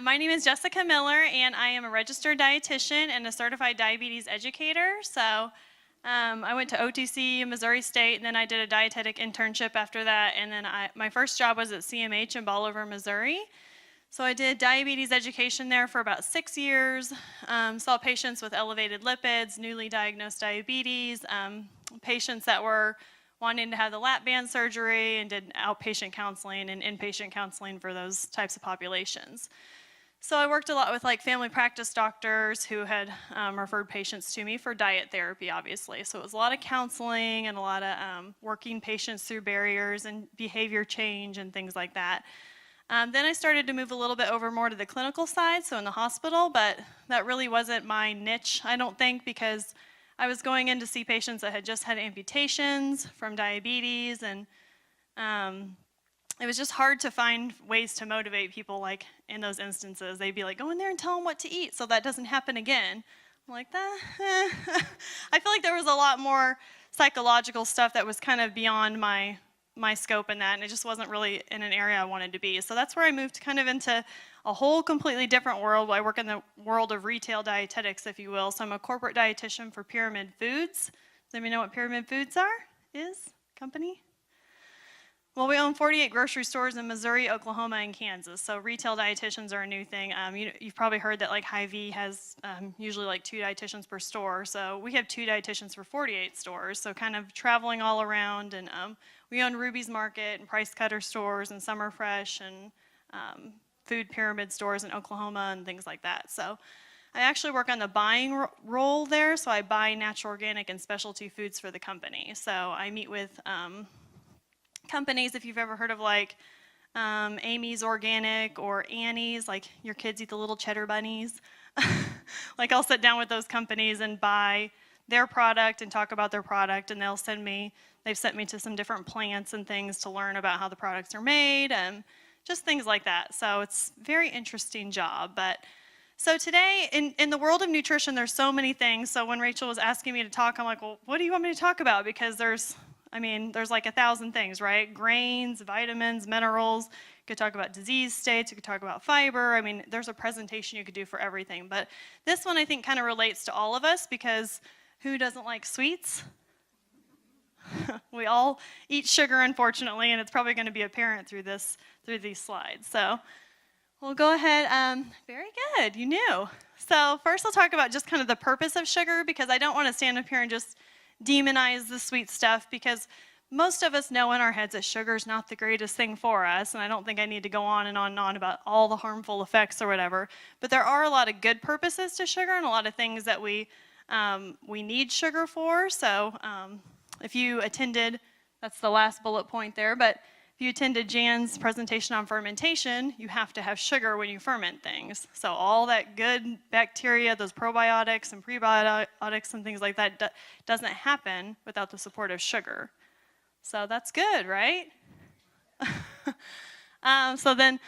My name is Jessica Miller, and I am a registered dietitian and a certified diabetes educator. So I went to OTC, Missouri State, and then I did a dietetic internship after that. And then my first job was at CMH in Bolivar, Missouri. So I did diabetes education there for about 6 years, saw patients with elevated lipids, newly diagnosed diabetes, patients that were wanting to have the lap band surgery, and did outpatient counseling and inpatient counseling for those types of populations. So I worked a lot with like family practice doctors who had referred patients to me for diet therapy, obviously. So it was a lot of counseling and a lot of working patients through barriers and behavior change and things like that. Then I started to move a little bit over more to the clinical side, so in the hospital, but that really wasn't my niche, I don't think, because I was going in to see patients that had just had amputations from diabetes, and it was just hard to find ways to motivate people like in those instances. They'd be like, go in there and tell them what to eat so that doesn't happen again. I'm like, I feel like there was a lot more psychological stuff that was kind of beyond my scope in that, and it just wasn't really in an area I wanted to be. So that's where I moved kind of into a whole completely different world. I work in the world of retail dietetics, if you will. So I'm a corporate dietitian for Pyramid Foods. Does anybody know what Pyramid Foods is? Company? Well, we own 48 grocery stores in Missouri, Oklahoma, and Kansas. So retail dietitians are a new thing. You've probably heard that like Hy-Vee has usually like 2 dietitians per store. So we have 2 dietitians for 48 stores. So kind of traveling all around. And we own Ruby's Market and Price Cutter stores and Summer Fresh and Food Pyramid stores in Oklahoma and things like that. So I actually work on the buying role there. So I buy natural, organic, and specialty foods for the company. So I meet with companies, if you've ever heard of like Amy's Organic or Annie's, like your kids eat the little cheddar bunnies. Like I'll sit down with those companies and buy their product and talk about their product, and they've sent me to some different plants and things to learn about how the products are made and just things like that. So it's a very interesting job. But so today in the world of nutrition, there's so many things. So when Rachel was asking me to talk, I'm like, well, what do you want me to talk about? Because there's like 1,000 things, right? Grains, vitamins, minerals. You could talk about disease states. You could talk about fiber. I mean, there's a presentation you could do for everything. But this one, I think, kind of relates to all of us, because who doesn't like sweets? We all eat sugar, unfortunately, and it's probably going to be apparent through these slides. So we'll go ahead. Very good. You knew. So first, I'll talk about just kind of the purpose of sugar, because I don't want to stand up here and just demonize the sweet stuff, because most of us know in our heads that sugar is not the greatest thing for us, and I don't think I need to go on and on and on about all the harmful effects or whatever. But there are a lot of good purposes to sugar and a lot of things that we need sugar for. So if you attended, that's the last bullet point there, but if you attended Jan's presentation on fermentation, you have to have sugar when you ferment things. So all that good bacteria, those probiotics and prebiotics and things like that, doesn't happen without the support of sugar. So that's good, right? So then,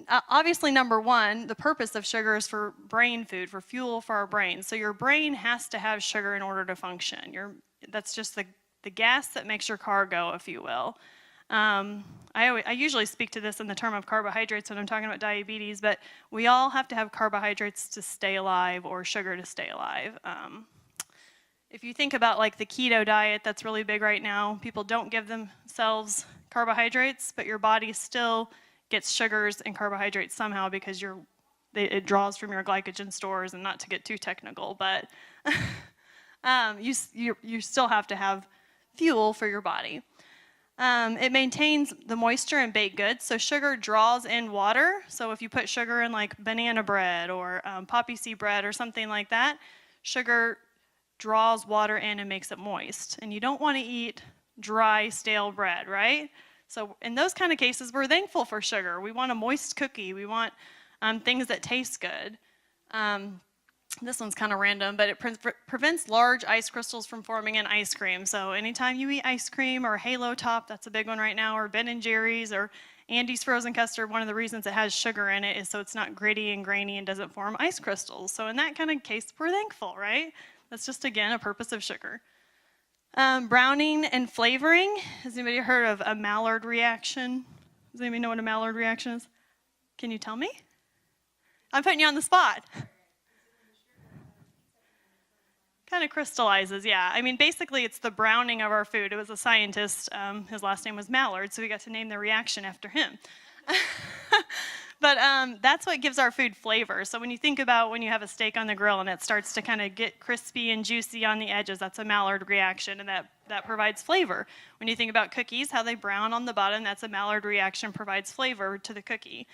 obviously, number one, the purpose of sugar is for brain food, for fuel for our brain. So your brain has to have sugar in order to function. That's just the gas that makes your car go, if you will. I usually speak to this in the term of carbohydrates when I'm talking about diabetes, but we all have to have carbohydrates to stay alive, or sugar to stay alive. If you think about like the keto diet that's really big right now, people don't give themselves carbohydrates, but your body still gets sugars and carbohydrates somehow, because it draws from your glycogen stores, and not to get too technical, but you still have to have fuel for your body. It maintains the moisture in baked goods. So sugar draws in water. So if you put sugar in like banana bread or poppy seed bread or something like that, sugar draws water in and makes it moist. And you don't want to eat dry, stale bread, right? So in those kind of cases, we're thankful for sugar. We want a moist cookie. We want things that taste good. This one's kind of random, but it prevents large ice crystals from forming in ice cream. So anytime you eat ice cream or Halo Top, that's a big one right now, or Ben & Jerry's or Andy's frozen custard, one of the reasons it has sugar in it is so it's not gritty and grainy and doesn't form ice crystals. So in that kind of case, we're thankful, right? That's just, again, a purpose of sugar. Browning and flavoring. Has anybody heard of a Maillard reaction? Does anybody know what a Maillard reaction is? Can you tell me? I'm putting you on the spot. Kind of crystallizes, yeah. I mean, basically, it's the browning of our food. It was a scientist. His last name was Maillard, so we got to name the reaction after him. But that's what gives our food flavor. So when you think about when you have a steak on the grill and it starts to kind of get crispy and juicy on the edges, that's a Maillard reaction, and that provides flavor. When you think about cookies, how they brown on the bottom, that's a Maillard reaction, provides flavor to the cookie.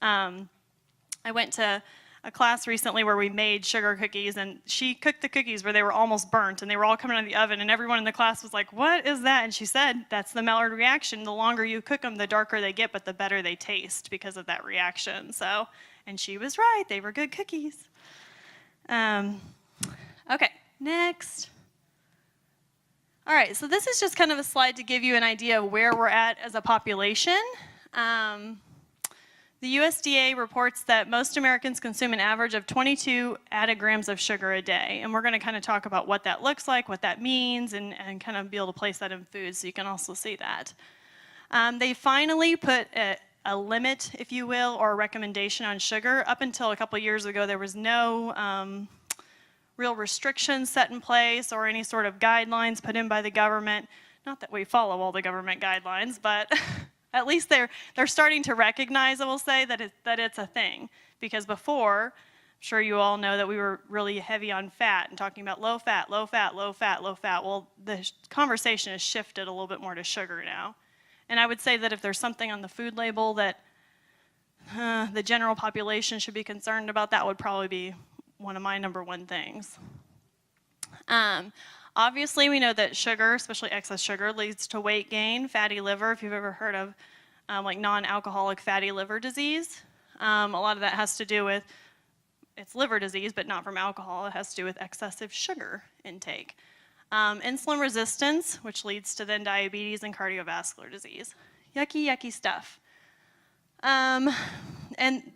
I went to a class recently where we made sugar cookies, and she cooked the cookies where they were almost burnt, and they were all coming out of the oven, and everyone in the class was like, "What is that?" And she said, "That's the Maillard reaction. The longer you cook them, the darker they get, but the better they taste because of that reaction." So, and she was right. They were good cookies. Okay, next. All right, so this is just kind of a slide to give you an idea of where we're at as a population. The USDA reports that most Americans consume an average of 22 added grams of sugar a day. And we're going to kind of talk about what that looks like, what that means, and kind of be able to place that in food so you can also see that. They finally put a limit, if you will, or a recommendation on sugar. Up until a couple years ago, there was no real restrictions set in place or any sort of guidelines put in by the government. Not that we follow all the government guidelines, but at least they're starting to recognize, I will say, that it's a thing. Because before, I'm sure you all know that we were really heavy on fat and talking about low fat, low fat, low fat, low fat. Well, the conversation has shifted a little bit more to sugar now. And I would say that if there's something on the food label that the general population should be concerned about, that would probably be one of my number one things. Obviously, we know that sugar, especially excess sugar, leads to weight gain, fatty liver, if you've ever heard of like non-alcoholic fatty liver disease. A lot of that has to do with, it's liver disease, but not from alcohol. It has to do with excessive sugar intake. Insulin resistance, which leads to then diabetes and cardiovascular disease. Yucky, yucky stuff. And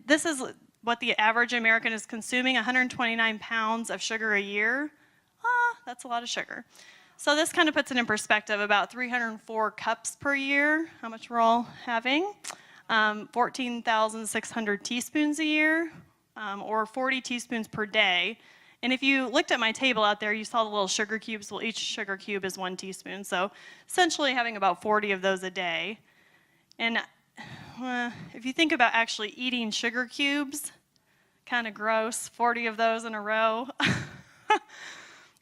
this is what the average American is consuming, 129 pounds of sugar a year. That's a lot of sugar. So this kind of puts it in perspective, about 304 cups per year, how much we're all having. 14,600 teaspoons a year, or 40 teaspoons per day. And if you looked at my table out there, you saw the little sugar cubes. Well, each sugar cube is 1 teaspoon. So essentially having about 40 of those a day. And if you think about actually eating sugar cubes, kind of gross, 40 of those in a row.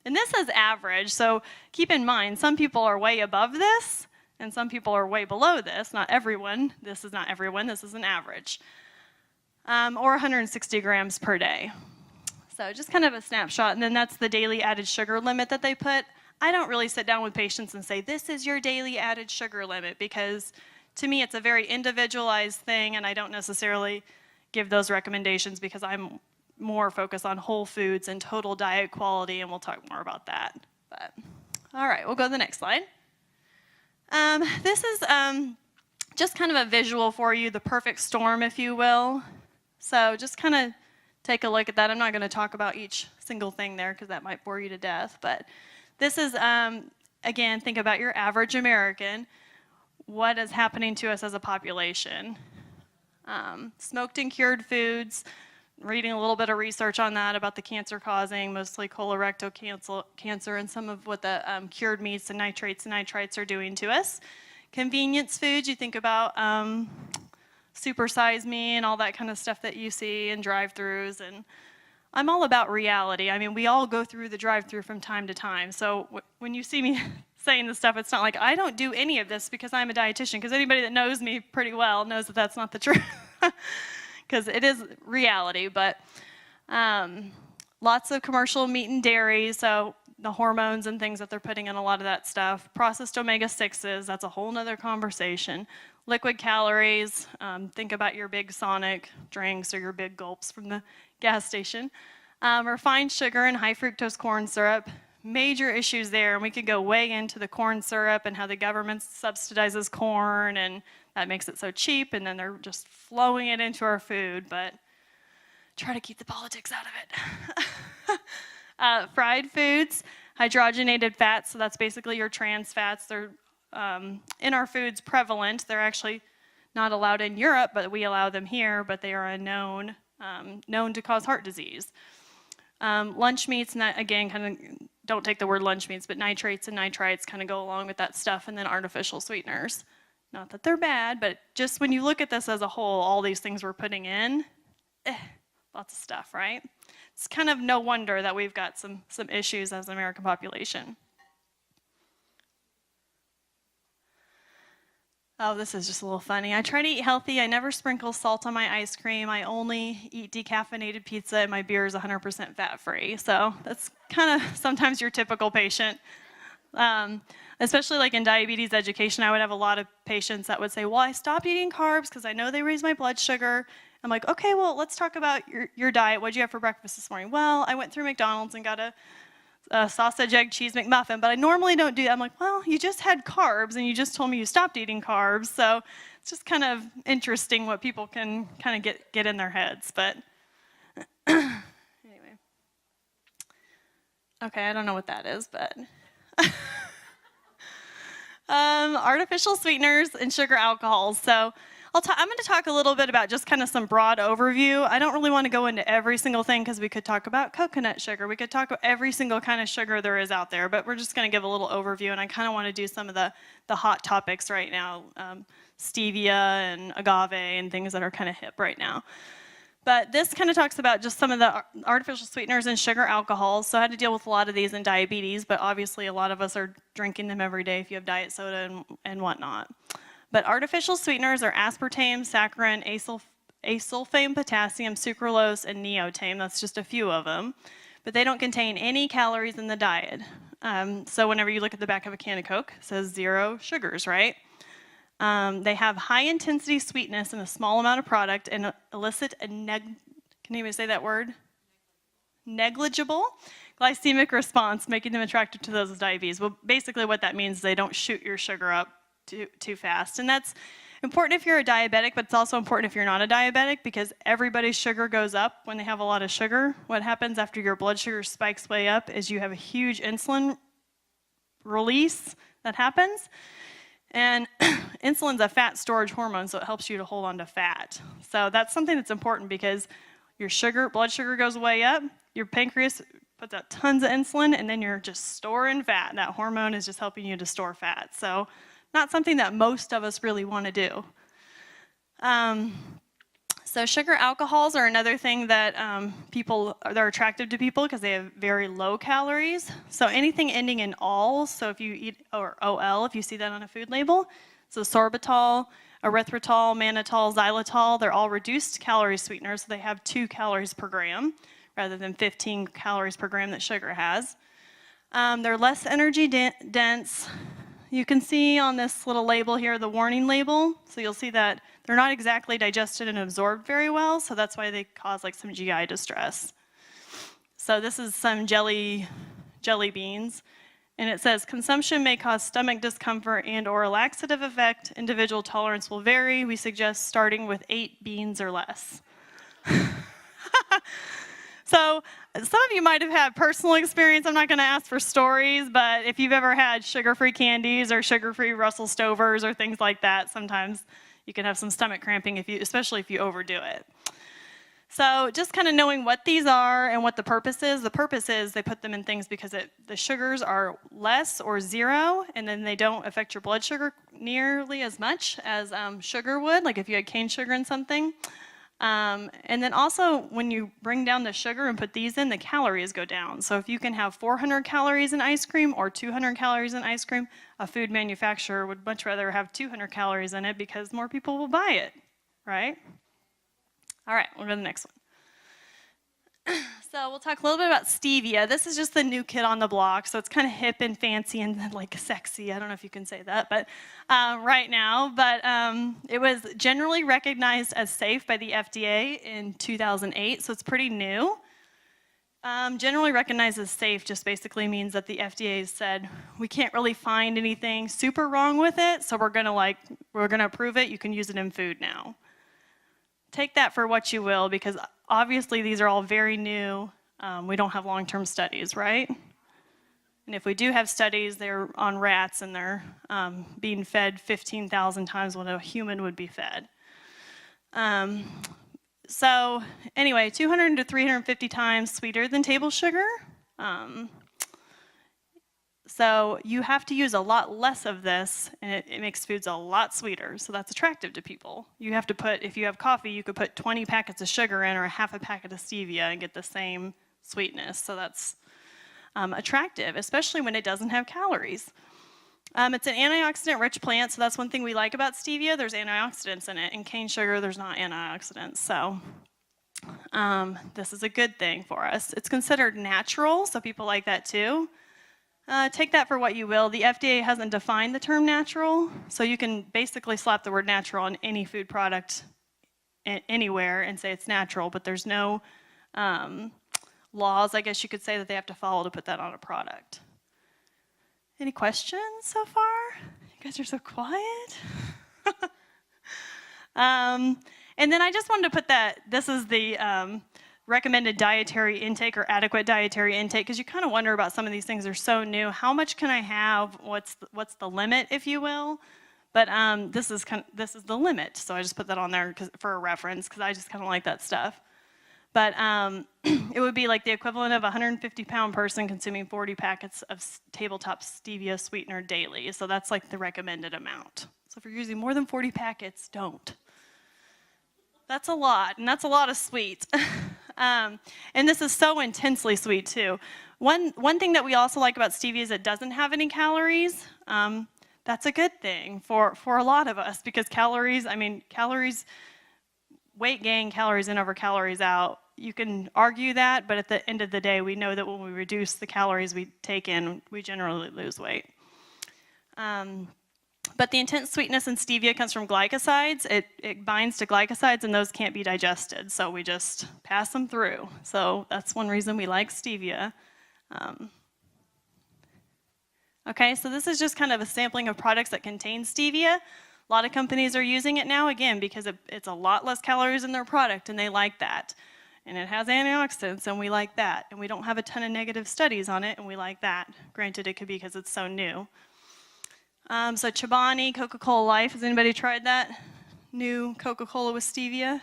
And this is average, so keep in mind, some people are way above this, and some people are way below this. Not everyone. This is not everyone. This is an average. Or 160 grams per day. So just kind of a snapshot, and then that's the daily added sugar limit that they put. I don't really sit down with patients and say, this is your daily added sugar limit, because to me it's a very individualized thing, and I don't necessarily give those recommendations because I'm more focused on whole foods and total diet quality, and we'll talk more about that. But all right, we'll go to the next slide. This is just kind of a visual for you, the perfect storm, if you will. So just kind of take a look at that. I'm not going to talk about each single thing there because that might bore you to death. But this is, again, think about your average American. What is happening to us as a population? Smoked and cured foods. Reading a little bit of research on that about the cancer causing, mostly colorectal cancer, and some of what the cured meats and nitrates and nitrites are doing to us. Convenience foods, you think about Super Size Me and all that kind of stuff that you see in drive-thrus. And I'm all about reality. I mean, we all go through the drive-thru from time to time. So when you see me saying this stuff, it's not like I don't do any of this because I'm a dietitian, because anybody that knows me pretty well knows that that's not the truth. Because it is reality, but lots of commercial meat and dairy, so the hormones and things that they're putting in a lot of that stuff. Processed omega-6s, that's a whole nother conversation. Liquid calories, think about your big Sonic drinks or your big gulps from the gas station. Refined sugar and high fructose corn syrup, major issues there, and we could go way into the corn syrup and how the government subsidizes corn, and that makes it so cheap, and then they're just flowing it into our food, but try to keep the politics out of it. Fried foods, hydrogenated fats, so that's basically your trans fats. They're in our foods prevalent. They're actually not allowed in Europe, but we allow them here, but they are a known known to cause heart disease. Lunch meats, and that again, kind of don't take the word lunch meats, but nitrates and nitrites kind of go along with that stuff, and then artificial sweeteners. Not that they're bad, but just when you look at this as a whole, all these things we're putting in, lots of stuff, right? It's kind of no wonder that we've got some issues as an American population. Oh, this is just a little funny. I try to eat healthy. I never sprinkle salt on my ice cream. I only eat decaffeinated pizza, and my beer is 100% fat-free. So that's kind of sometimes your typical patient. Especially like in diabetes education, I would have a lot of patients that would say, well, I stopped eating carbs because I know they raise my blood sugar. I'm like, okay, well, let's talk about your diet. What'd you have for breakfast this morning? Well, I went through McDonald's and got a sausage, egg, cheese McMuffin, but I normally don't do that. I'm like, well, you just had carbs and you just told me you stopped eating carbs. So it's just kind of interesting what people can kind of get in their heads. But anyway. Okay, I don't know what that is, but artificial sweeteners and sugar alcohols. So I'm going to talk a little bit about just kind of some broad overview. I don't really want to go into every single thing because we could talk about coconut sugar. We could talk about every single kind of sugar there is out there, but we're just going to give a little overview, and I kind of want to do some of the hot topics right now, stevia and agave and things that are kind of hip right now. But this kind of talks about just some of the artificial sweeteners and sugar alcohols. So I had to deal with a lot of these in diabetes, but obviously a lot of us are drinking them every day if you have diet soda and whatnot. But artificial sweeteners are aspartame, saccharin, asulfame, potassium, sucralose, and neotame. That's just a few of them. But they don't contain any calories in the diet. So whenever you look at the back of a can of Coke, it says 0 sugars, right? They have high intensity sweetness in a small amount of product and elicit a can anybody say that word? Negligible glycemic response, making them attractive to those with diabetes. Well, basically what that means is they don't shoot your sugar up too fast. And that's important if you're a diabetic, but it's also important if you're not a diabetic, because everybody's sugar goes up when they have a lot of sugar. What happens after your blood sugar spikes way up is you have a huge insulin release that happens. And insulin's a fat storage hormone, so it helps you to hold on to fat. So that's something that's important because your blood sugar goes way up, your pancreas puts out tons of insulin, and then you're just storing fat. That hormone is just helping you to store fat. So not something that most of us really want to do. So sugar alcohols are another thing that they're attractive to people because they have very low calories. So anything ending in -ol, so if you eat, or OL, if you see that on a food label, so sorbitol, erythritol, mannitol, xylitol, they're all reduced calorie sweeteners, so they have 2 calories per gram rather than 15 calories per gram that sugar has. They're less energy dense. You can see on this little label here, the warning label, so you'll see that they're not exactly digested and absorbed very well, so that's why they cause like some GI distress. So this is some jelly beans, and it says, consumption may cause stomach discomfort and or a laxative effect. Individual tolerance will vary. We suggest starting with 8 beans or less. So some of you might have had personal experience. I'm not going to ask for stories, but if you've ever had sugar-free candies or sugar-free Russell Stovers or things like that, sometimes you can have some stomach cramping, especially if you overdo it. So just kind of knowing what these are and what the purpose is. The purpose is they put them in things because the sugars are less or 0, and then they don't affect your blood sugar nearly as much as sugar would, like if you had cane sugar in something. And then also, when you bring down the sugar and put these in, the calories go down. So if you can have 400 calories in ice cream or 200 calories in ice cream, a food manufacturer would much rather have 200 calories in it because more people will buy it, right? All right, we'll go to the next one. So we'll talk a little bit about stevia. This is just the new kid on the block, so it's kind of hip and fancy and like sexy. I don't know if you can say that, but right now. But it was generally recognized as safe by the FDA in 2008, so it's pretty new. Generally recognized as safe just basically means that the FDA said we can't really find anything super wrong with it, so we're gonna approve it. You can use it in food now. Take that for what you will, because obviously these are all very new. We don't have long-term studies, right? And if we do have studies, they're on rats and they're being fed 15,000 times what a human would be fed. So anyway, 200 to 350 times sweeter than table sugar. So you have to use a lot less of this, and it makes foods a lot sweeter. So that's attractive to people. You have to put, if you have coffee, you could put 20 packets of sugar in or a half a packet of stevia and get the same sweetness. So that's attractive, especially when it doesn't have calories. It's an antioxidant-rich plant, so that's one thing we like about stevia. There's antioxidants in it. In cane sugar, there's not antioxidants. So this is a good thing for us. It's considered natural, so people like that too. Take that for what you will. The FDA hasn't defined the term natural, so you can basically slap the word natural on any food product anywhere and say it's natural, but there's no laws, I guess you could say, that they have to follow to put that on a product. Any questions so far? You guys are so quiet. And then I just wanted to put that, this is the recommended dietary intake or adequate dietary intake, because you kind of wonder about some of these things. They're so new. How much can I have? What's the limit, if you will? But this is the limit, so I just put that on there for a reference, because I just kind of like that stuff. But it would be like the equivalent of a 150-pound person consuming 40 packets of tabletop stevia sweetener daily. So that's like the recommended amount. So if you're using more than 40 packets, don't. That's a lot, and that's a lot of sweets. And this is so intensely sweet too. One thing that we also like about stevia is it doesn't have any calories. That's a good thing for a lot of us, because calories, weight gain, calories in over calories out. You can argue that, but at the end of the day, we know that when we reduce the calories we take in, we generally lose weight. But the intense sweetness in stevia comes from glycosides. It binds to glycosides, and those can't be digested, so we just pass them through. So that's one reason we like stevia. Okay, so this is just kind of a sampling of products that contain stevia. A lot of companies are using it now, again, because it's a lot less calories in their product, and they like that. And it has antioxidants, and we like that. And we don't have a ton of negative studies on it, and we like that. Granted, it could be because it's so new. So Chobani, Coca-Cola Life, has anybody tried that? New Coca-Cola with stevia?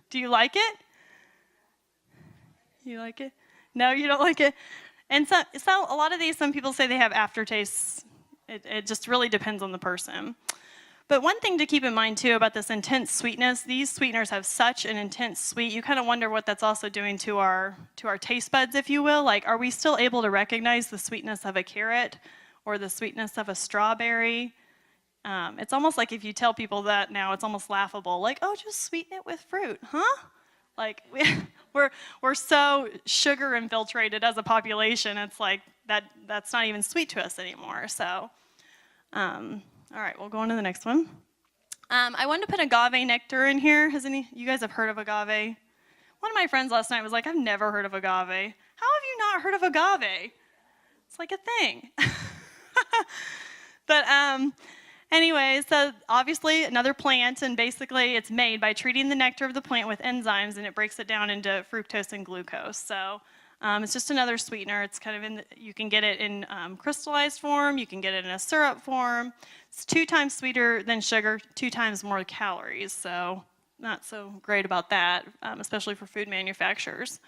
Do you like it? You like it? No, you don't like it? And so a lot of these, some people say they have aftertastes. It just really depends on the person. But one thing to keep in mind too about this intense sweetness, these sweeteners have such an intense sweet, you kind of wonder what that's also doing to our taste buds, if you will. Like, are we still able to recognize the sweetness of a carrot or the sweetness of a strawberry? It's almost like if you tell people that now, it's almost laughable. Like, oh, just sweeten it with fruit, huh? Like, we're so sugar infiltrated as a population, it's like that's not even sweet to us anymore. So, all right, we'll go on to the next one. I wanted to put agave nectar in here. You guys have heard of agave? One of my friends last night was like, I've never heard of agave. How have you not heard of agave? It's like a thing. But anyway, so obviously another plant, and basically it's made by treating the nectar of the plant with enzymes, and it breaks it down into fructose and glucose. So it's just another sweetener. It's kind of you can get it in crystallized form, you can get it in a syrup form. It's 2 times sweeter than sugar, 2 times more calories, so not so great about that, especially for food manufacturers.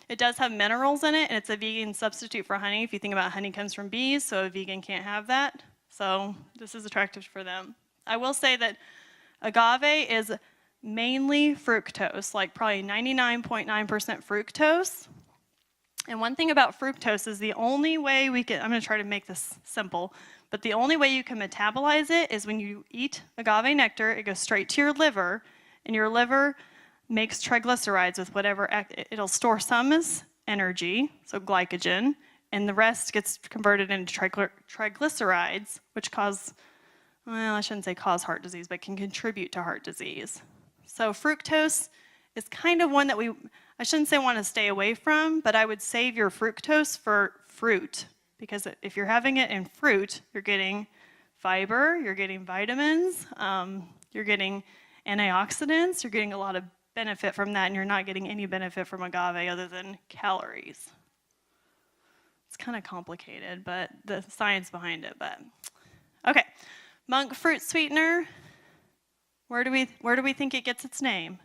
It does have minerals in it, and it's a vegan substitute for honey. If you think about it, honey comes from bees, so a vegan can't have that. So this is attractive for them. I will say that agave is mainly fructose, like probably 99.9% fructose. And one thing about fructose is the only way I'm going to try to make this simple, but the only way you can metabolize it is when you eat agave nectar, it goes straight to your liver, and your liver makes triglycerides with whatever, it'll store some as energy, so glycogen, and the rest gets converted into triglycerides, which I shouldn't say cause heart disease, but can contribute to heart disease. So fructose is kind of one that I shouldn't say want to stay away from, but I would save your fructose for fruit, because if you're having it in fruit, you're getting fiber, you're getting vitamins, you're getting antioxidants, you're getting a lot of benefit from that, and you're not getting any benefit from agave other than calories. It's kind of complicated, but the science behind it, but okay. Monk fruit sweetener. Where do we think it gets its name?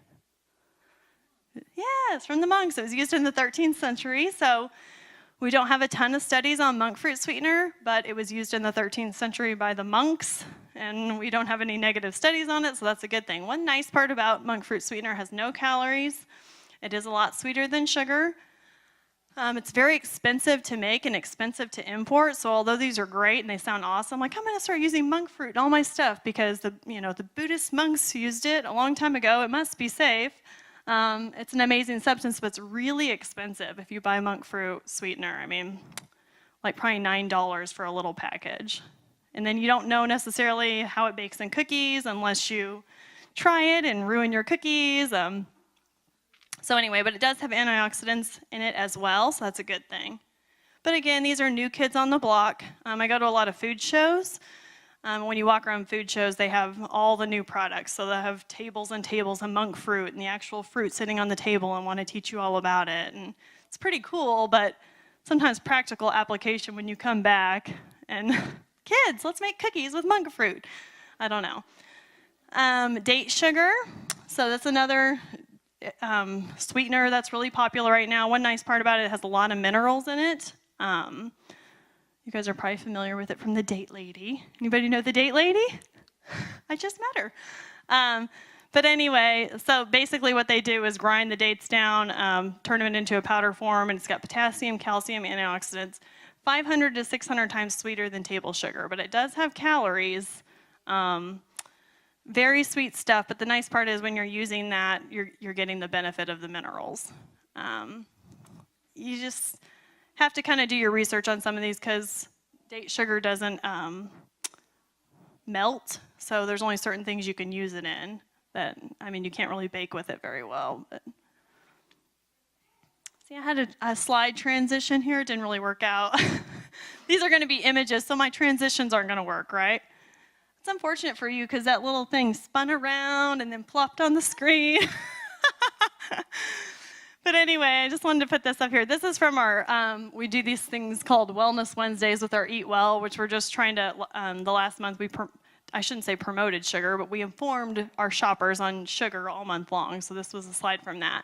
Yes, from the monks. It was used in the 13th century, so we don't have a ton of studies on monk fruit sweetener, but it was used in the 13th century by the monks, and we don't have any negative studies on it, so that's a good thing. One nice part about monk fruit sweetener has no calories. It is a lot sweeter than sugar. It's very expensive to make and expensive to import, so although these are great and they sound awesome, like I'm going to start using monk fruit in all my stuff because the Buddhist monks used it a long time ago. It must be safe. It's an amazing substance, but it's really expensive if you buy monk fruit sweetener. I mean, like probably $9 for a little package. And then you don't know necessarily how it bakes in cookies unless you try it and ruin your cookies. So anyway, but it does have antioxidants in it as well, so that's a good thing. But again, these are new kids on the block. I go to a lot of food shows. When you walk around food shows, they have all the new products. So they have tables and tables of monk fruit and the actual fruit sitting on the table and want to teach you all about it. And it's pretty cool, but sometimes practical application when you come back and kids, let's make cookies with monk fruit. I don't know. Date sugar. So that's another sweetener that's really popular right now. One nice part about it has a lot of minerals in it. You guys are probably familiar with it from the Date Lady. Anybody know the Date Lady? I just met her. But anyway, so basically what they do is grind the dates down, turn them into a powder form, and it's got potassium, calcium, antioxidants, 500 to 600 times sweeter than table sugar, but it does have calories. Very sweet stuff, but the nice part is when you're using that, you're getting the benefit of the minerals. You just have to kind of do your research on some of these because date sugar doesn't melt, so there's only certain things you can use it in. You can't really bake with it very well. But. See, I had a slide transition here. It didn't really work out. These are going to be images, so my transitions aren't going to work, right? It's unfortunate for you because that little thing spun around and then plopped on the screen. But anyway, I just wanted to put this up here. This is from our, we do these things called Wellness Wednesdays with our Eat Well, which we're just trying to, the last month I shouldn't say promoted sugar, but we informed our shoppers on sugar all month long. So this was a slide from that.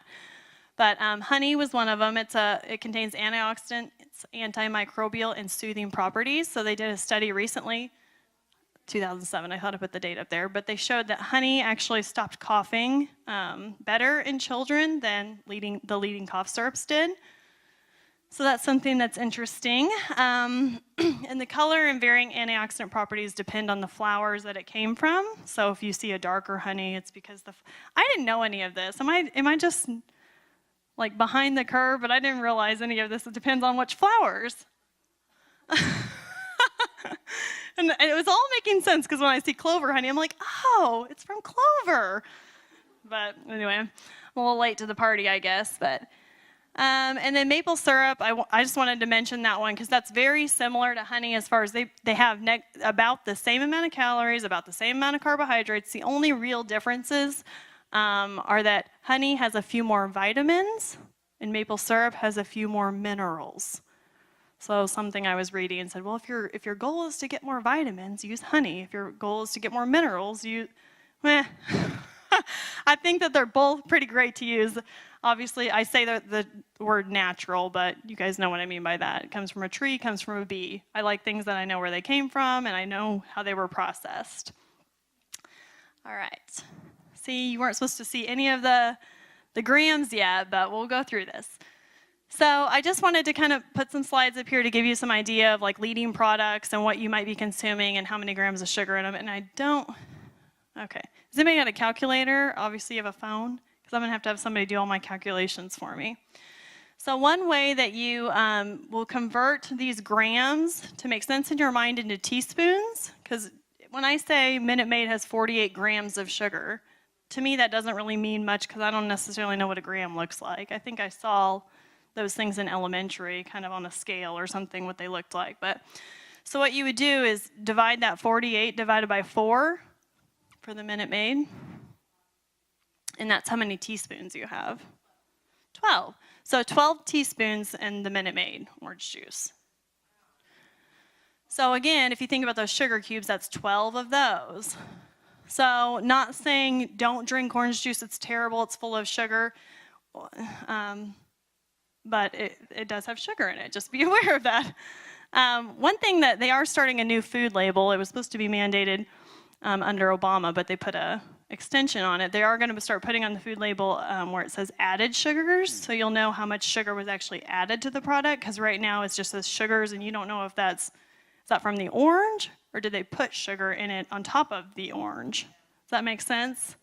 But honey was one of them. It contains antioxidants, antimicrobial, and soothing properties. So they did a study recently, 2007, I thought I put the date up there, but they showed that honey actually stopped coughing better in children than the leading cough syrups did. So that's something that's interesting. And the color and varying antioxidant properties depend on the flowers that it came from. So if you see a darker honey, it's because I didn't know any of this. Am I just like behind the curve? But I didn't realize any of this. It depends on which flowers. And it was all making sense because when I see clover honey, I'm like, oh, it's from clover. But anyway, I'm a little late to the party, I guess. But and then maple syrup, I just wanted to mention that one because that's very similar to honey as far as they have about the same amount of calories, about the same amount of carbohydrates. The only real differences are that honey has a few more vitamins and maple syrup has a few more minerals. So something I was reading and said, well, if your goal is to get more vitamins, use honey. If your goal is to get more minerals, I think that they're both pretty great to use. Obviously, I say the word natural, but you guys know what I mean by that. It comes from a tree, comes from a bee. I like things that I know where they came from, and I know how they were processed. All right. See, you weren't supposed to see any of the grams yet, but we'll go through this. So I just wanted to kind of put some slides up here to give you some idea of like leading products and what you might be consuming and how many grams of sugar in them. And okay. Does anybody got a calculator? Obviously you have a phone, because I'm going to have somebody do all my calculations for me. So one way that you will convert these grams to make sense in your mind into teaspoons, because when I say Minute Maid has 48 grams of sugar, to me that doesn't really mean much because I don't necessarily know what a gram looks like. I think I saw those things in elementary, kind of on a scale or something, what they looked like. But so what you would do is divide that 48 divided by 4 for the Minute Maid, and that's how many teaspoons you have. 12. So 12 teaspoons in the Minute Maid orange juice. So again, if you think about those sugar cubes, that's 12 of those. So not saying don't drink orange juice, it's terrible, it's full of sugar, but it does have sugar in it. Just be aware of that. One thing that they are starting a new food label, it was supposed to be mandated under Obama, but they put a extension on it. They are going to start putting on the food label where it says added sugars, so you'll know how much sugar was actually added to the product, because right now it's just says sugars, and you don't know if is that from the orange, or did they put sugar in it on top of the orange? Does that make sense?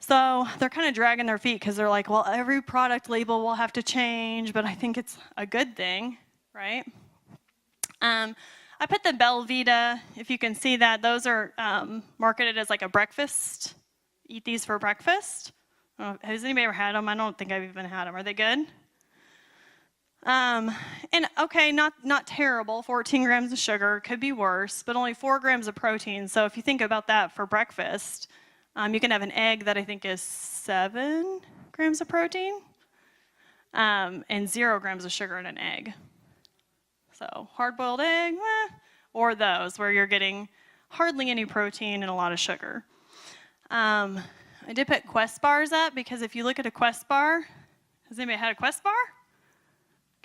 So they're kind of dragging their feet because they're like, well, every product label will have to change, but I think it's a good thing, right? I put the Belvita, if you can see that, those are marketed as like a breakfast. Eat these for breakfast. Has anybody ever had them? I don't think I've even had them. Are they good? And okay, not terrible. 14 grams of sugar, could be worse, but only 4 grams of protein. So if you think about that for breakfast, you can have an egg that I think is 7 grams of protein, and 0 grams of sugar in an egg. So hard-boiled egg, or those where you're getting hardly any protein and a lot of sugar. I did put Quest bars up because if you look at a Quest bar, has anybody had a Quest bar?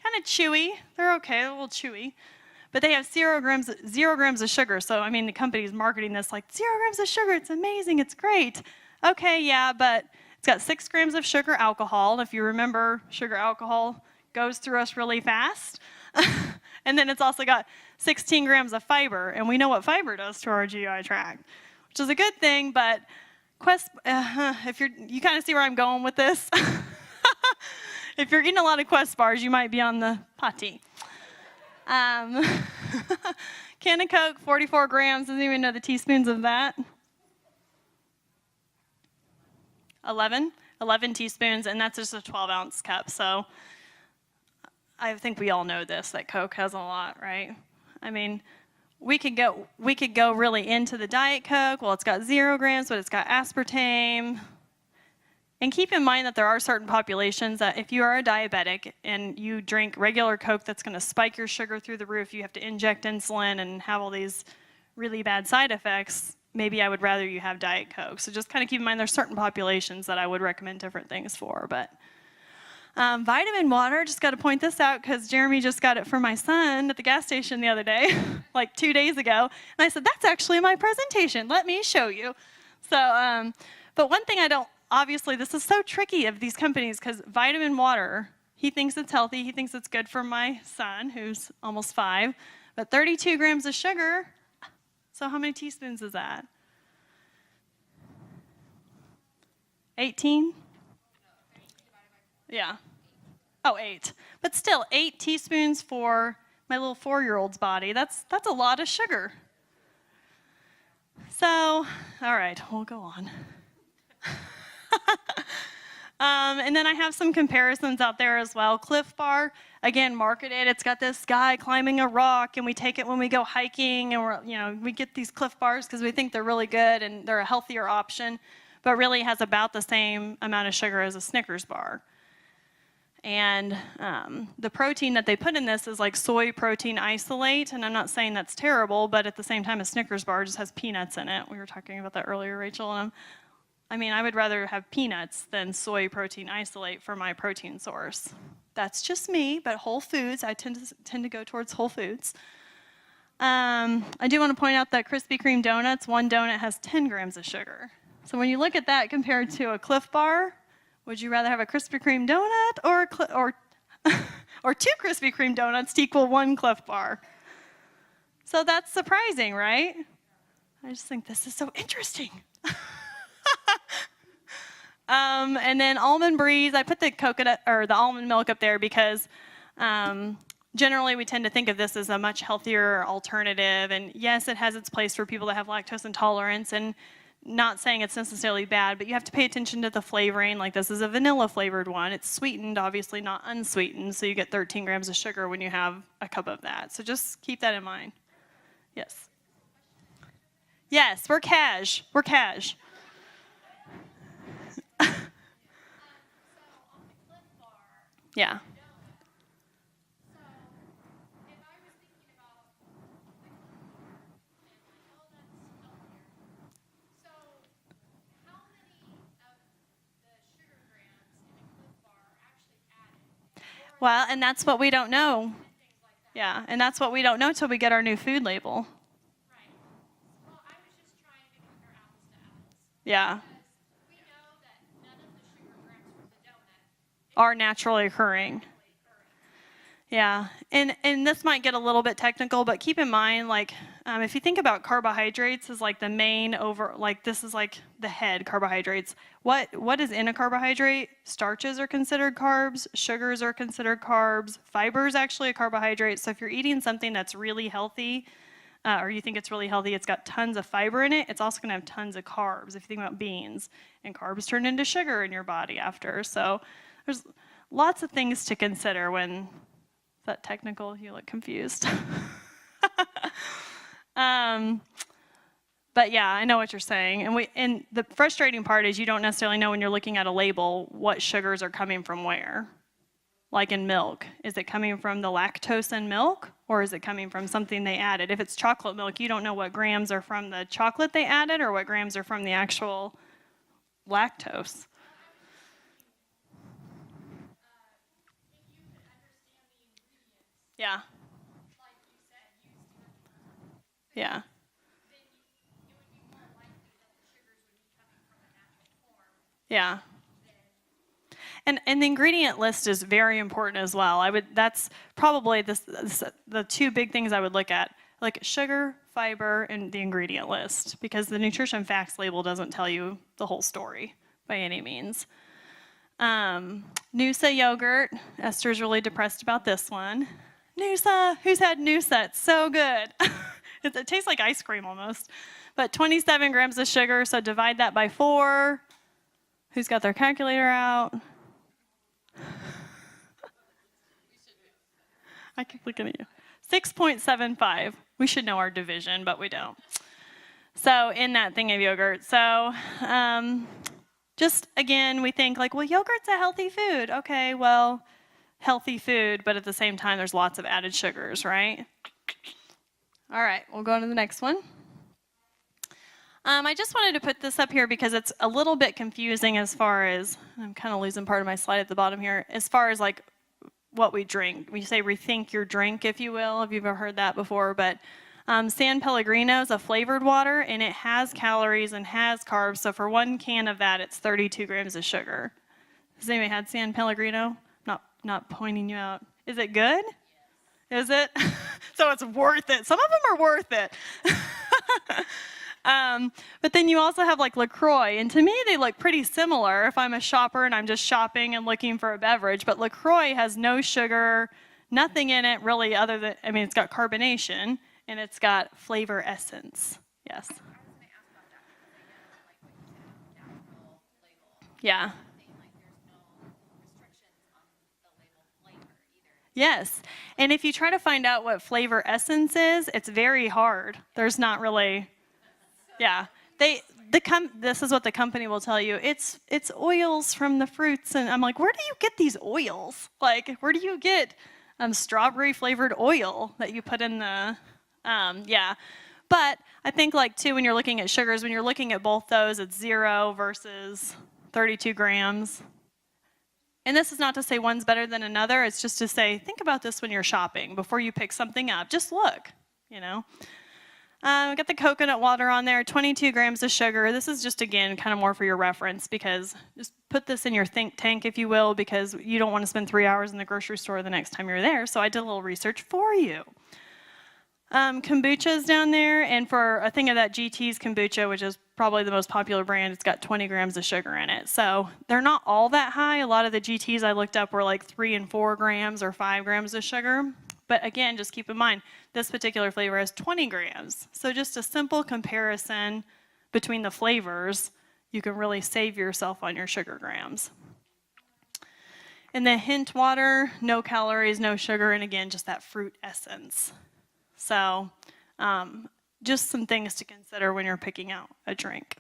Kind of chewy. They're okay, a little chewy. But they have 0 grams of sugar. So, I mean, the company's marketing this like 0 grams of sugar. It's amazing. It's great. Okay, yeah, but it's got 6 grams of sugar alcohol. If you remember, sugar alcohol goes through us really fast. And then it's also got 16 grams of fiber. And we know what fiber does to our GI tract, which is a good thing. But Quest, if you kind of see where I'm going with this. If you're eating a lot of Quest bars, you might be on the potty. Can of Coke, 44 grams. Doesn't even know the teaspoons of that. 11 teaspoons, and that's just a 12-ounce cup. So I think we all know this, that Coke has a lot, right? I mean, we could go really into the Diet Coke. Well, it's got 0 grams, but it's got aspartame. And keep in mind that there are certain populations that if you are a diabetic and you drink regular Coke, that's going to spike your sugar through the roof. You have to inject insulin and have all these really bad side effects. Maybe I would rather you have Diet Coke. So just kind of keep in mind there's certain populations that I would recommend different things for. But vitamin water, just got to point this out because Jeremy just got it for my son at the gas station the other day, like 2 days ago. And I said, that's actually my presentation. Let me show you. So, but one thing obviously, this is so tricky of these companies because vitamin water, he thinks it's healthy. He thinks it's good for my son, who's almost 5. But 32 grams of sugar, so how many teaspoons is that? 18? Yeah. Oh, 8. But still, 8 teaspoons for my little 4-year-old's body. That's a lot of sugar. So, all right, we'll go on. And then I have some comparisons out there as well. Cliff Bar, again, marketed. It's got this guy climbing a rock, and we take it when we go hiking, and we get these Cliff Bars because we think they're really good and they're a healthier option, but really has about the same amount of sugar as a Snickers bar. And the protein that they put in this is like soy protein isolate, and I'm not saying that's terrible, but at the same time, a Snickers bar just has peanuts in it. We were talking about that earlier, Rachel, and I mean, I would rather have peanuts than soy protein isolate for my protein source. That's just me, but Whole Foods, I tend to go towards Whole Foods. I do want to point out that Krispy Kreme donuts, 1 donut has 10 grams of sugar. So when you look at that compared to a Cliff Bar, would you rather have a Krispy Kreme donut or 2 Krispy Kreme donuts to equal 1 Cliff Bar? So that's surprising, right? I just think this is so interesting. And then Almond Breeze, I put the coconut or the almond milk up there because generally we tend to think of this as a much healthier alternative. And yes, it has its place for people that have lactose intolerance, and not saying it's necessarily bad, but you have to pay attention to the flavoring. Like this is a vanilla flavored one. It's sweetened, obviously not unsweetened, so you get 13 grams of sugar when you have a cup of that. So just keep that in mind. Yes. Yes, we're cash. We're cash. Yeah. So Well, and that's what we don't know. Yeah, and that's what we don't know till we get our new food label. Right. Well, I was just trying to compare apples to apples. Yeah, Because we know that none of the sugar grams from the donut are naturally occurring. naturally occurring. Yeah, and this might get a little bit technical, but keep in mind, like, if you think about carbohydrates as like the main like this is like the head carbohydrates. What is in a carbohydrate? Starches are considered carbs, sugars are considered carbs, fiber is actually a carbohydrate. So if you're eating something that's really healthy, or you think it's really healthy, it's got tons of fiber in it, it's also going to have tons of carbs. If you think about beans, and carbs turn into sugar in your body after. So there's lots of things to consider when. Is that technical? You look confused. But yeah, I know what you're saying. And the frustrating part is you don't necessarily know when you're looking at a label what sugars are coming from where. Like in milk, is it coming from the lactose in milk or is it coming from something they added? If it's chocolate milk, you don't know what grams are from the chocolate they added or what grams are from the actual lactose. Yeah. Like you said, used Yeah. then it would be more likely that the sugars would be coming from a natural form Yeah. than And the ingredient list is very important as well. That's probably the two big things I would look at, like sugar, fiber, and the ingredient list, because the nutrition facts label doesn't tell you the whole story by any means. Noosa yogurt. Esther's really depressed about this one. Noosa, who's had Noosa? It's so good. It tastes like ice cream almost. But 27 grams of sugar, so divide that by 4. Who's got their calculator out? I keep looking at you. 6.75. We should know our division, but we don't. So in that thing of yogurt. So just again, we think like, well, yogurt's a healthy food. Okay, well, healthy food, but at the same time, there's lots of added sugars, right? All right, we'll go on to the next one. I just wanted to put this up here because it's a little bit confusing as far as, I'm kind of losing part of my slide at the bottom here, as far as like what we drink. We say rethink your drink, if you will, if you've ever heard that before, but San Pellegrino is a flavored water and it has calories and has carbs. So for 1 can of that, it's 32 grams of sugar. Has anybody had San Pellegrino? Not pointing you out. Is it good? Yes. Is it? So it's worth it. Some of them are worth it. But then you also have like LaCroix, and to me they look pretty similar if I'm a shopper and I'm just shopping and looking for a beverage. But LaCroix has no sugar, nothing in it really other than, I mean, it's got carbonation and it's got flavor essence. Yes. I was going to ask about that because I know, like what you said on the natural label, Yeah. saying like there's no restrictions on the label flavor either. Yes. And if you try to find out what flavor essence is, it's very hard. There's not really, yeah. This is what the company will tell you. It's oils from the fruits. And I'm like, where do you get these oils? Like, where do you get strawberry flavored oil that you put in the, yeah. But I think like too, when you're looking at sugars, when you're looking at both those, it's 0 versus 32 grams. And this is not to say one's better than another. It's just to say, think about this when you're shopping before you pick something up. Just look, you know. We got the coconut water on there, 22 grams of sugar. This is just, again, kind of more for your reference because just put this in your think tank, if you will, because you don't want to spend 3 hours in the grocery store the next time you're there. So I did a little research for you. Kombucha's down there, and for a thing of that GT's kombucha, which is probably the most popular brand, it's got 20 grams of sugar in it. So they're not all that high. A lot of the GT's I looked up were like 3 and 4 grams or 5 grams of sugar. But again, just keep in mind, this particular flavor has 20 grams. So just a simple comparison between the flavors, you can really save yourself on your sugar grams. And the hint water, no calories, no sugar, and again, just that fruit essence. So just some things to consider when you're picking out a drink.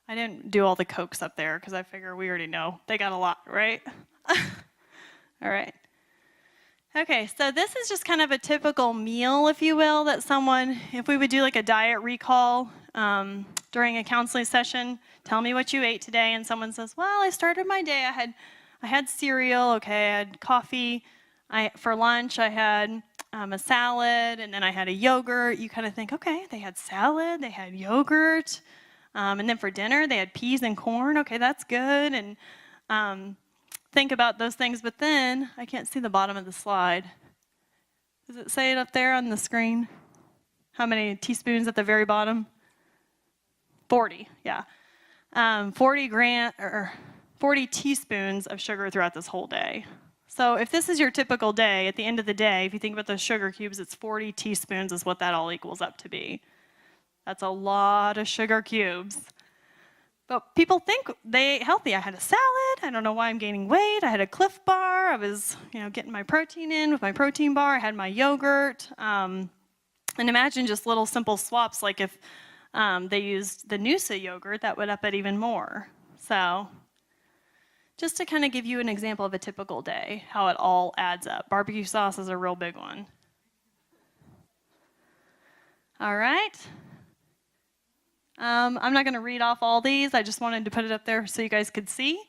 I didn't do all the Cokes up there because I figure we already know. They got a lot, right? All right. Okay, so this is just kind of a typical meal, if you will, that someone, if we would do like a diet recall during a counseling session, tell me what you ate today, and someone says, well, I started my day, I had I had cereal, okay, I had coffee. For lunch, I had a salad, and then I had a yogurt. You kind of think, okay, they had salad, they had yogurt. And then for dinner, they had peas and corn. Okay, that's good. And think about those things. But then, I can't see the bottom of the slide. Does it say it up there on the screen? How many teaspoons at the very bottom? 40, yeah. 40 teaspoons of sugar throughout this whole day. So if this is your typical day, at the end of the day, if you think about those sugar cubes, it's 40 teaspoons is what that all equals up to be. That's a lot of sugar cubes. But people think they ate healthy. I had a salad. I don't know why I'm gaining weight. I had a Cliff Bar. I was, getting my protein in with my protein bar. I had my yogurt. And imagine just little simple swaps, like if they used the Noosa yogurt, that would up it even more. So just to kind of give you an example of a typical day, how it all adds up. Barbecue sauce is a real big one. All right. I'm not going to read off all these. I just wanted to put it up there so you guys could see.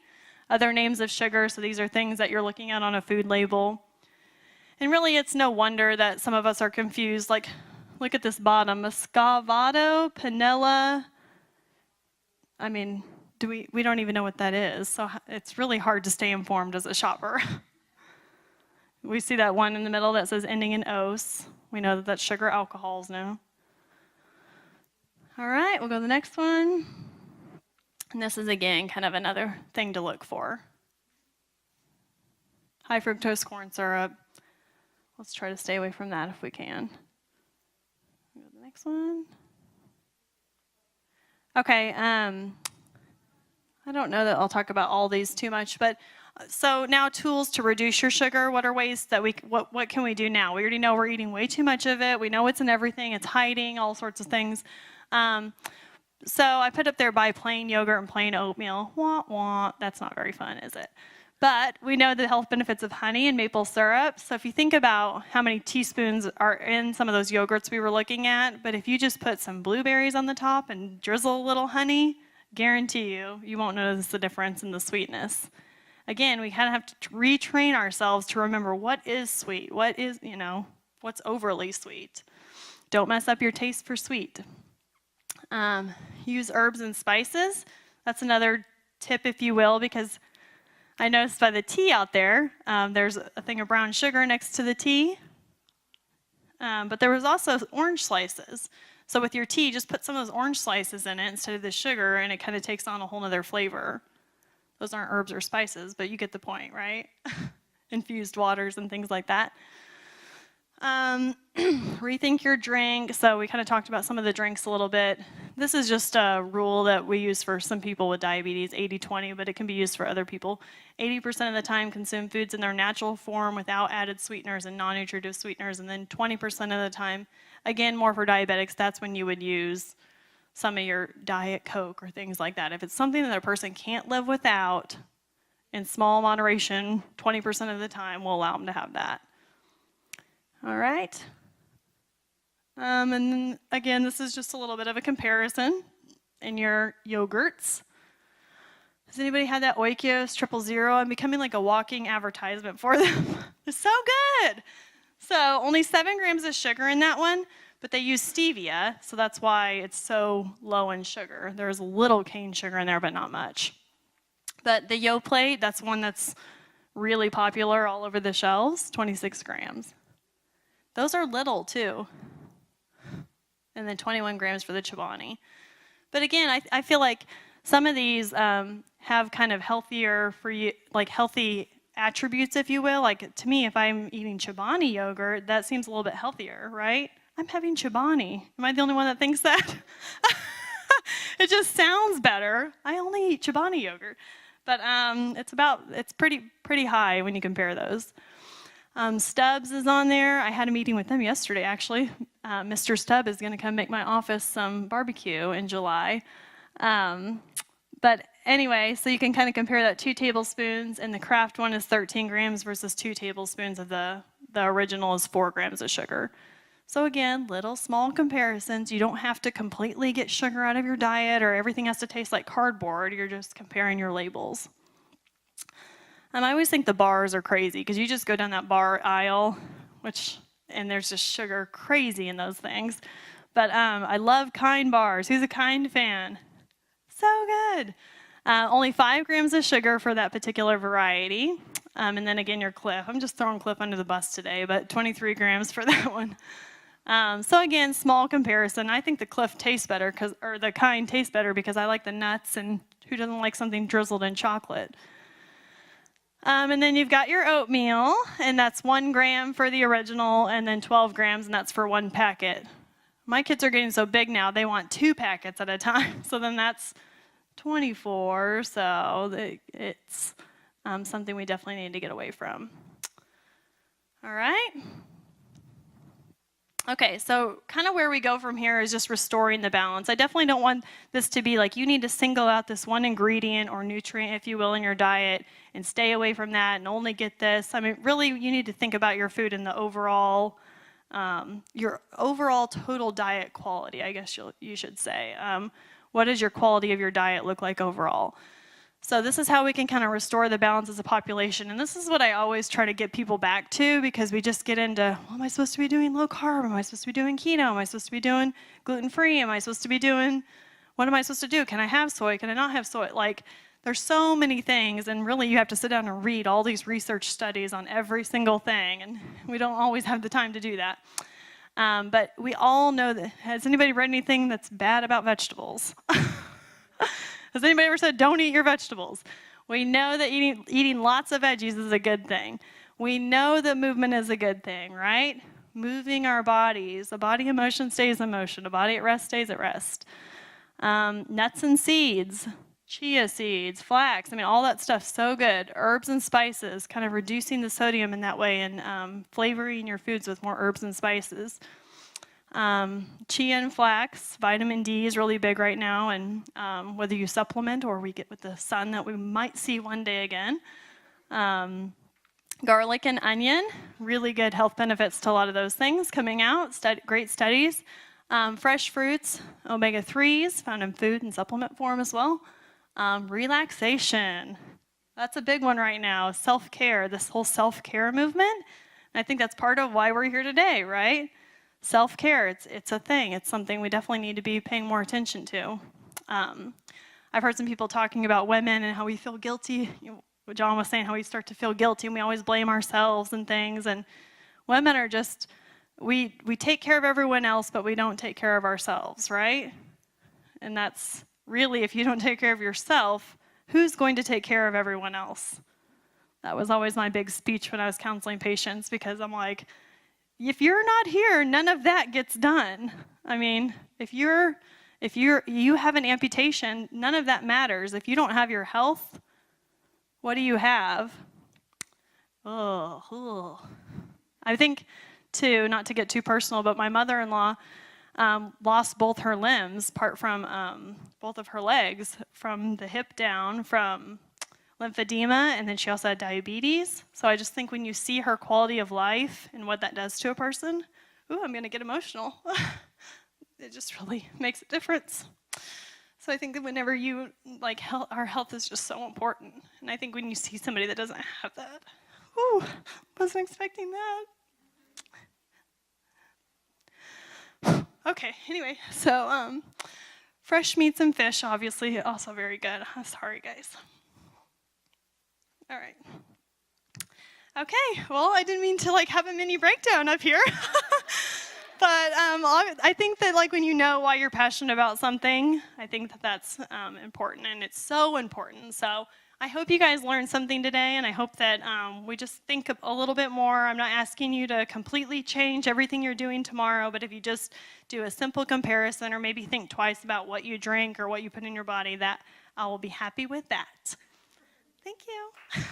Other names of sugar, so these are things that you're looking at on a food label. And really, it's no wonder that some of us are confused. Like, look at this bottom, Muscovado, Panela. I mean, we don't even know what that is, so it's really hard to stay informed as a shopper. We see that one in the middle that says ending in os. We know that that's sugar alcohols now. All right, we'll go to the next one. And this is, again, kind of another thing to look for. High fructose corn syrup. Let's try to stay away from that if we can. Go to the next one. Okay, I don't know that I'll talk about all these too much, but so now tools to reduce your sugar. What are ways that what can we do now? We already know we're eating way too much of it. We know it's in everything. It's hiding, all sorts of things. So I put up there buy plain yogurt and plain oatmeal. Wah, wah. That's not very fun, is it? But we know the health benefits of honey and maple syrup. So if you think about how many teaspoons are in some of those yogurts we were looking at, but if you just put some blueberries on the top and drizzle a little honey, guarantee you won't notice the difference in the sweetness. Again, we kind of have to retrain ourselves to remember what is sweet, what is, what's overly sweet. Don't mess up your taste for sweet. Use herbs and spices. That's another tip, if you will, because I noticed by the tea out there, there's a thing of brown sugar next to the tea. But there was also orange slices. So with your tea, just put some of those orange slices in it instead of the sugar, and it kind of takes on a whole other flavor. Those aren't herbs or spices, but you get the point, right? Infused waters and things like that. Rethink your drink. So we kind of talked about some of the drinks a little bit. This is just a rule that we use for some people with diabetes, 80-20, but it can be used for other people. 80% of the time consume foods in their natural form without added sweeteners and non-nutritive sweeteners, and then 20% of the time, again, more for diabetics, that's when you would use some of your Diet Coke or things like that. If it's something that a person can't live without, in small moderation, 20% of the time, we'll allow them to have that. All right. And then, again, this is just a little bit of a comparison in your yogurts. Has anybody had that Oikos 000? I'm becoming like a walking advertisement for them. It's so good. So only 7 grams of sugar in that one, but they use stevia, so that's why it's so low in sugar. There's a little cane sugar in there, but not much. But the Yoplait, that's one that's really popular all over the shelves, 26 grams. Those are little, too. And then 21 grams for the Chobani. But again, I feel like some of these have kind of healthier for you, like healthy attributes, if you will. Like to me, if I'm eating Chobani yogurt, that seems a little bit healthier, right? I'm having Chobani. Am I the only one that thinks that? It just sounds better. I only eat Chobani yogurt. But it's pretty high when you compare those. Stubbs is on there. I had a meeting with them yesterday, actually. Mr. Stubb is going to come make my office some barbecue in July. But anyway, so you can kind of compare that 2 tablespoons, and the Kraft one is 13 grams versus 2 tablespoons of the original is 4 grams of sugar. So again, little small comparisons. You don't have to completely get sugar out of your diet or everything has to taste like cardboard. You're just comparing your labels. I always think the bars are crazy because you just go down that bar aisle, and there's just sugar crazy in those things. But I love Kind bars. Who's a Kind fan? So good. Only 5 grams of sugar for that particular variety. And then again, your Cliff. I'm just throwing Cliff under the bus today, but 23 grams for that one. So again, small comparison. I think the Cliff tastes better, or the Kind tastes better because I like the nuts, and who doesn't like something drizzled in chocolate? And then you've got your oatmeal, and that's 1 gram for the original, and then 12 grams, and that's for 1 packet. My kids are getting so big now, they want 2 packets at a time. So then that's 24, so it's something we definitely need to get away from. All right. Okay, so kind of where we go from here is just restoring the balance. I definitely don't want this to be like you need to single out this one ingredient or nutrient, if you will, in your diet and stay away from that and only get this. I mean, really, you need to think about your food in the overall, your overall total diet quality, I guess you should say. What does your quality of your diet look like overall? So this is how we can kind of restore the balance as a population. And this is what I always try to get people back to, because we just get into, well, am I supposed to be doing low carb? Am I supposed to be doing keto? Am I supposed to be doing gluten-free? Am I supposed to be doing, what am I supposed to do? Can I have soy? Can I not have soy? Like, there's so many things, and really you have to sit down and read all these research studies on every single thing, and we don't always have the time to do that. But we all know that, has anybody read anything that's bad about vegetables? Has anybody ever said, don't eat your vegetables? We know that eating lots of veggies is a good thing. We know that movement is a good thing, right? Moving our bodies. A body in motion stays in motion. A body at rest stays at rest. Nuts and seeds, chia seeds, flax. I mean, all that stuff's so good. Herbs and spices, kind of reducing the sodium in that way and flavoring your foods with more herbs and spices. Chia and flax, vitamin D is really big right now, and whether you supplement or we get with the sun that we might see one day again. Garlic and onion, really good health benefits to a lot of those things coming out, great studies. Fresh fruits, omega-3s, found in food and supplement form as well. Relaxation, that's a big one right now. Self-care, this whole self-care movement. And I think that's part of why we're here today, right? Self-care, it's a thing. It's something we definitely need to be paying more attention to. I've heard some people talking about women and how we feel guilty. John was saying how we start to feel guilty and we always blame ourselves and things. And women are just, we take care of everyone else, but we don't take care of ourselves, right? And that's really, if you don't take care of yourself, who's going to take care of everyone else? That was always my big speech when I was counseling patients, because I'm like, if you're not here, none of that gets done. I mean, if you have an amputation, none of that matters. If you don't have your health, what do you have? Oh. I think, too, not to get too personal, but my mother-in-law lost both her limbs, apart from both of her legs, from the hip down, from lymphedema, and then she also had diabetes. So I just think when you see her quality of life and what that does to a person, ooh, I'm gonna get emotional. It just really makes a difference. So I think that whenever you, like, our health is just so important. And I think when you see somebody that doesn't have that, ooh, wasn't expecting that. Okay, anyway, so fresh meats and fish, obviously, also very good. I'm sorry, guys. All right. Okay, well, I didn't mean to have a mini breakdown up here. But I think that when you know why you're passionate about something, I think that that's important, and it's so important. So I hope you guys learned something today, and I hope that we just think a little bit more. I'm not asking you to completely change everything you're doing tomorrow, but if you just do a simple comparison or maybe think twice about what you drink or what you put in your body, that I will be happy with that. Thank you.